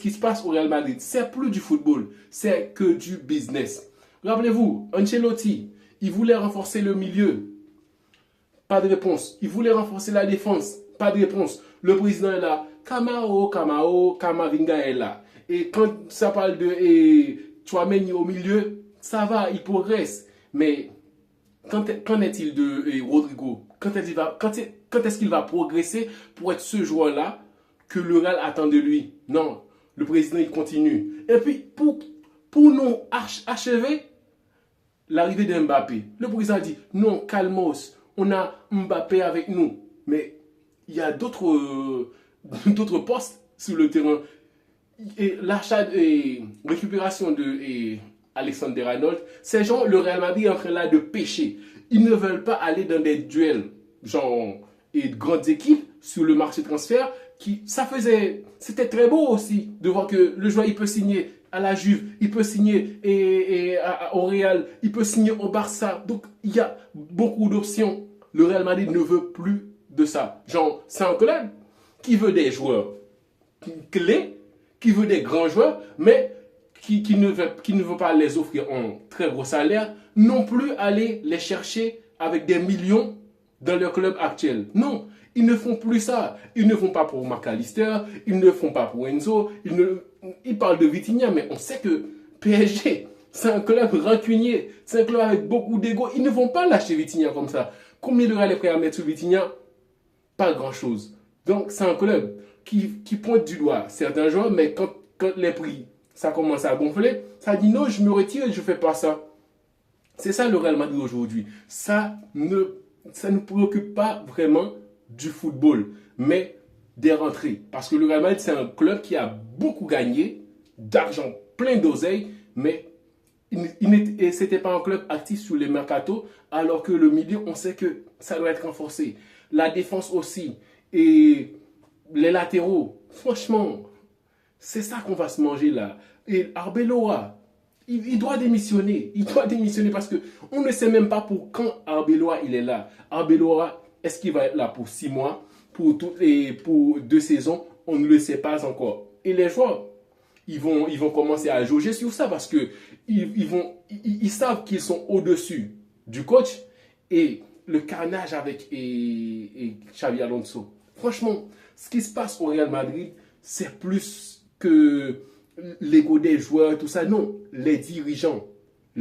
qui se passe au Real Madrid, c'est plus du football, c'est que du business. Rappelez-vous, Ancelotti, il voulait renforcer le milieu, pas de réponse. Il voulait renforcer la défense, pas de réponse. Le président est là, Kamavinga est là. Et quand ça parle de Tchouaméni au milieu, ça va, il progresse. Mais qu'en est-il de Rodrigo? Quand est-ce qu'il va progresser pour être ce joueur-là que le Real attend de lui? Non, le président il continue. Et puis pour nous achever l'arrivée de Mbappé, le président dit non, calmos, on a Mbappé avec nous. Mais il y a d'autres postes sur le terrain. Et l'achat et récupération de Alexander-Arnold, ces gens, le Real Madrid est en train là de pêcher. Ils ne veulent pas aller dans des duels, genre, et de grandes équipes sur le marché de transfert. C'était très beau aussi de voir que le joueur, il peut signer à la Juve, il peut signer au Real, il peut signer au Barça. Donc, il y a beaucoup d'options. Le Real Madrid ne veut plus de ça. Genre, c'est un club qui veut des joueurs clés, qui veut des grands joueurs, mais qui ne veut pas les offrir en très gros salaire, non plus aller les chercher avec des millions dans leur club actuel. Non, ils ne font plus ça. Ils ne font pas pour McAllister, ils ne font pas pour Enzo, ils parlent de Vitinha, mais on sait que PSG, c'est un club rancunier, c'est un club avec beaucoup d'ego. Ils ne vont pas lâcher Vitinha comme ça. Combien de Real est prêt à mettre sur Vitinha? Pas grand-chose. Donc, c'est un club qui pointe du doigt certains joueurs, mais quand les prix, ça commence à gonfler, ça dit non, je me retire et je ne fais pas ça. C'est ça le Real Madrid aujourd'hui. Ça ne préoccupe pas vraiment du football, mais des rentrées. Parce que le Real Madrid, c'est un club qui a beaucoup gagné, d'argent, plein d'oseille, mais ce n'était pas un club actif sur les mercatos, alors que le milieu, on sait que ça doit être renforcé. La défense aussi. Et les latéraux, franchement, c'est ça qu'on va se manger là. Et Arbeloa, il doit démissionner. Il doit démissionner parce qu'on ne sait même pas pour quand Arbeloa il est là. Arbeloa, est-ce qu'il va être là pour 6 mois, pour 2 saisons? On ne le sait pas encore. Et les joueurs, ils vont commencer à jauger sur ça parce que ils savent qu'ils sont au-dessus du coach et le carnage avec Xabi Alonso. Franchement, ce qui se passe au Real Madrid, c'est plus que l'ego des joueurs, tout ça. Non, les dirigeants.